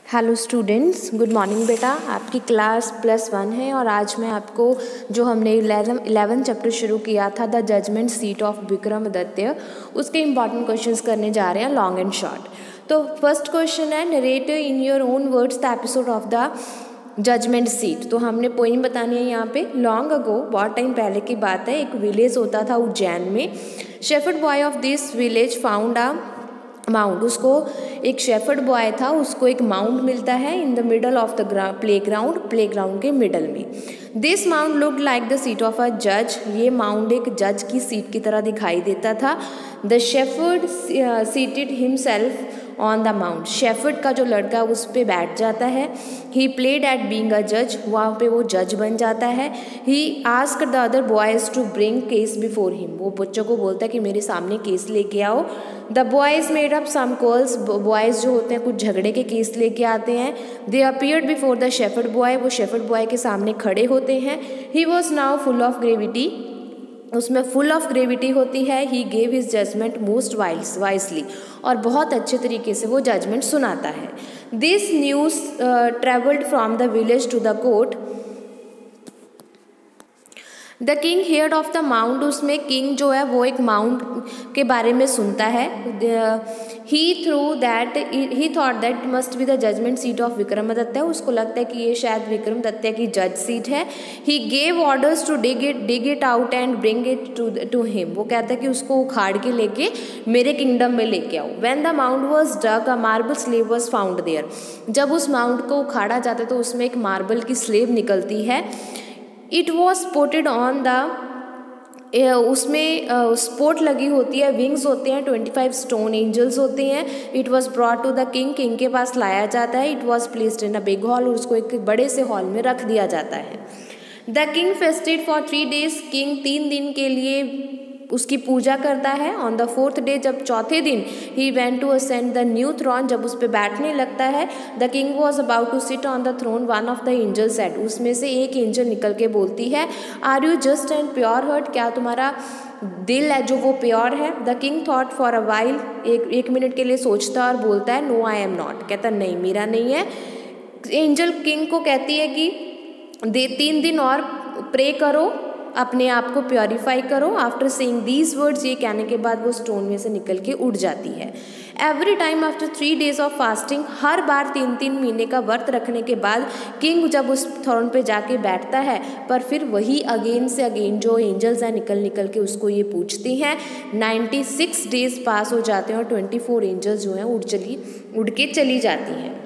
Hello students, good morning बेटा। आपकी class +1 है और आज मैं आपको जो हमने 11 चैप्टर शुरू किया था the judgment seat of Vikramaditya, उसके इंपॉर्टेंट क्वेश्चंस करने जा रहे हैं, लॉन्ग एंड शॉर्ट। तो फर्स्ट क्वेश्चन है, narrate in your own words the episode of the judgment seat. तो हमने पोइम बतानी है यहाँ पे। लॉन्ग अगो, बहुत टाइम पहले की बात है, एक विलेज होता था उज्जैन में। Shepherd boy of this village found a mount. उसको एक शेफर्ड बॉय था, उसको एक माउंट मिलता है in the middle of the playground के मिडल में। This mount looked like the seat of a जज। ये माउंट एक जज की सीट की तरह दिखाई देता था। The shepherd seated himself on the mount. Shepherd का जो लड़का उस पर बैठ जाता है। He played at being a जज, वहाँ पे वो जज बन जाता है। He asked the other boys to bring case before him. वो बच्चों को बोलता है कि मेरे सामने केस लेके आओ। The boys made up some calls. Boys जो होते हैं कुछ झगड़े के केस लेके आते हैं। They appeared before the shepherd boy. वो शेफर्ड बॉय के सामने खड़े होते हैं। He was now full of gravity. उसमें फुल ऑफ ग्रेविटी होती है। He gave his judgement most wisely, और बहुत अच्छे तरीके से वो जजमेंट सुनाता है। This news travelled from the village to the court. The king heard of the mount. उसमें किंग जो है वो एक माउंट के बारे में सुनता है। He thought that must be the judgment seat of Vikramaditya. उसको लगता है कि ये शायद विक्रमादित्य की जज सीट है। He gave orders to dig it out and bring it to him. वो कहता है कि उसको उखाड़ के लेके मेरे किंगडम में लेके आओ। When the mount was dug, a marble slave was found there. जब उस माउंट को उखाड़ा जाता है तो उसमें एक मार्बल की स्लेव निकलती है। It was potted on the, उसमें स्पोर्ट लगी होती है, विंग्स होते हैं, 25 स्टोन एंजल्स होते हैं। It was brought to the king. King के पास लाया जाता है। It was placed in a big hall. और उसको एक बड़े से हॉल में रख दिया जाता है। The king feasted for 3 days। King 3 दिन के लिए उसकी पूजा करता है। ऑन द 4th day, जब चौथे दिन, he went to ascend the new throne. जब उस पर बैठने लगता है, the king was about to sit on the throne. One of the angel said. उसमें से एक एंजल निकल के बोलती है, are you just and pure heart. क्या तुम्हारा दिल है जो वो प्योर है। The king thought for a while. एक मिनट के लिए सोचता और बोलता है, नो आई एम नॉट। कहता नहीं, मेरा नहीं है। एंजल किंग को कहती है कि 3 दिन और प्रे करो, अपने आप को प्योरीफाई करो। आफ्टर सेइंग दीज वर्ड्स, ये कहने के बाद वो स्टोन में से निकल के उड़ जाती है। Every time after 3 days of fasting, हर बार 3 महीने का व्रत रखने के बाद किंग जब उस थ्रोन पे जाके बैठता है, पर फिर वही अगेन से अगेन जो एंजल्स हैं निकल के उसको ये पूछती हैं। 96 days पास हो जाते हैं और 24 एंजल्स जो हैं उड़ के चली जाती हैं।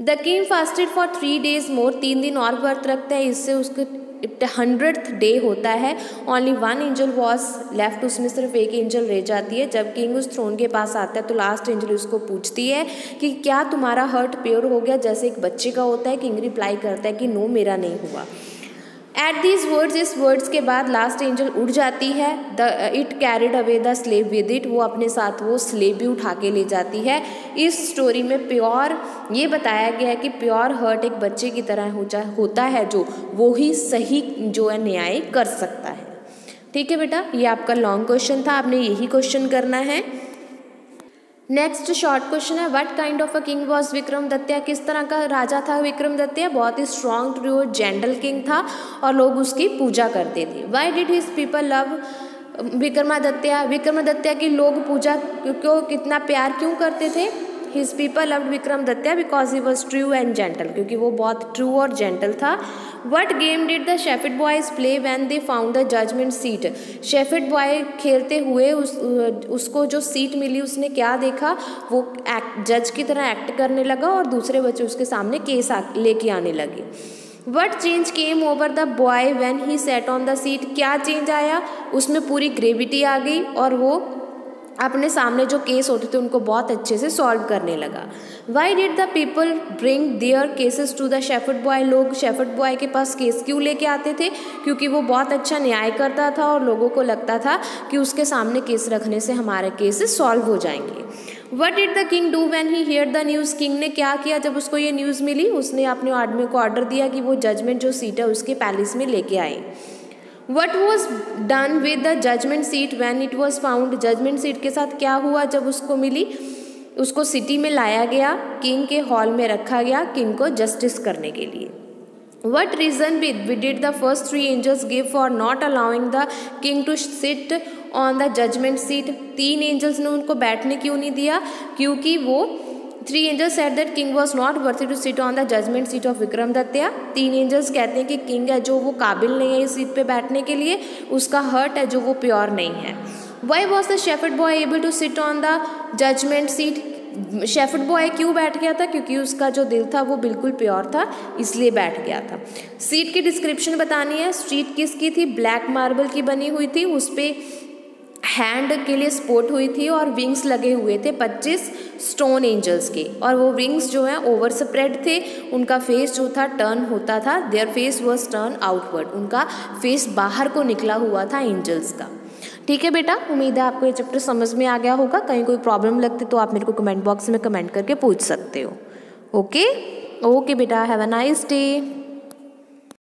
The king fasted for 3 days more. 3 दिन और व्रत रखते हैं। इससे उसके 100th डे होता है। Only 1 angel was left. उसमें सिर्फ एक एंजल रह जाती है। जब किंग उस थ्रोन के पास आता है तो लास्ट एंजल उसको पूछती है कि क्या तुम्हारा हर्ट प्योर हो गया, जैसे एक बच्चे का होता है। किंग रिप्लाई करता है कि नो, मेरा नहीं हुआ। एट दीज वर्ड्स, इस वर्ड्स के बाद लास्ट एंजल उड़ जाती है। It carried away the slave with it. वो अपने साथ वो स्लेव भी उठा के ले जाती है। इस स्टोरी में प्योर ये बताया गया है कि प्योर हर्ट एक बच्चे की तरह होता है, जो वो ही सही जो है न्याय कर सकता है। ठीक है बेटा, ये आपका लॉन्ग क्वेश्चन था, आपने यही क्वेश्चन करना है। नेक्स्ट शॉर्ट क्वेश्चन है, what kind of a king was Vikramaditya. किस तरह का राजा था विक्रमादित्य। बहुत ही स्ट्रॉन्ग, ट्रू, जेंटल किंग था और लोग उसकी पूजा करते थे। Why did his people love Vikramaditya. Vikramaditya की लोग पूजा क्यों, कितना प्यार क्यों करते थे। His people loved Vikramaditya because he was true and gentle, क्योंकि वो बहुत ट्रू और जेंटल था। What game did the shepherd boys play when they found the judgment seat. Shepherd boy खेलते हुए उसको जो सीट मिली उसने क्या देखा, वो जज की तरह एक्ट करने लगा और दूसरे बच्चे उसके सामने केस लेके आने लगे। What change came over the boy when he set on the seat. क्या चेंज आया, उसमें पूरी ग्रेविटी आ गई और वो अपने सामने जो केस होते थे उनको बहुत अच्छे से सॉल्व करने लगा। Why did the people bring their cases to the shepherd boy. लोग शेफर्ड बॉय के पास केस क्यों लेके आते थे, क्योंकि वो बहुत अच्छा न्याय करता था और लोगों को लगता था कि उसके सामने केस रखने से हमारे केसेस सॉल्व हो जाएंगे। What did the king do when he heard the news. King ने क्या किया जब उसको ये न्यूज़ मिली, उसने अपने आदमी को ऑर्डर दिया कि वो जजमेंट जो सीट है उसके पैलेस में लेके आए। What was done with the judgment seat when it was found. Judgment seat के साथ क्या हुआ जब उसको मिली। उसको सिटी में लाया गया, किंग के हॉल में रखा गया किंग को जस्टिस करने के लिए। What reason did the first three angels give for not allowing the king to sit on the judgment seat? 3 angels ने उनको बैठने क्यों नहीं दिया? क्योंकि वो 3 angels said that king was not worthy to sit on the judgment seat of Vikramaditya. 3 angels कहते हैं कि किंग है जो वो काबिल नहीं है इस सीट पे बैठने के लिए, उसका हर्ट है जो वो प्योर नहीं है। Why was the shepherd boy able to sit on the judgment seat? Shepherd boy क्यों बैठ गया था? क्योंकि उसका जो दिल था वो बिल्कुल प्योर था, इसलिए बैठ गया था। सीट की डिस्क्रिप्शन बतानी है। स्ट्रीट किसकी थी? ब्लैक मार्बल की बनी हुई थी, उस पर हैंड के लिए सपोर्ट हुई थी और विंग्स लगे हुए थे 25 स्टोन एंजल्स के, और वो विंग्स जो है ओवर स्प्रेड थे। उनका फेस जो था टर्न होता था, their face was turn outward, उनका फेस बाहर को निकला हुआ था एंजल्स का। ठीक है बेटा, उम्मीद है आपको ये चैप्टर समझ में आ गया होगा। कहीं कोई प्रॉब्लम लगती तो आप मेरे को कमेंट बॉक्स में कमेंट करके पूछ सकते हो। ओके बेटा, हैव अ नाइस डे।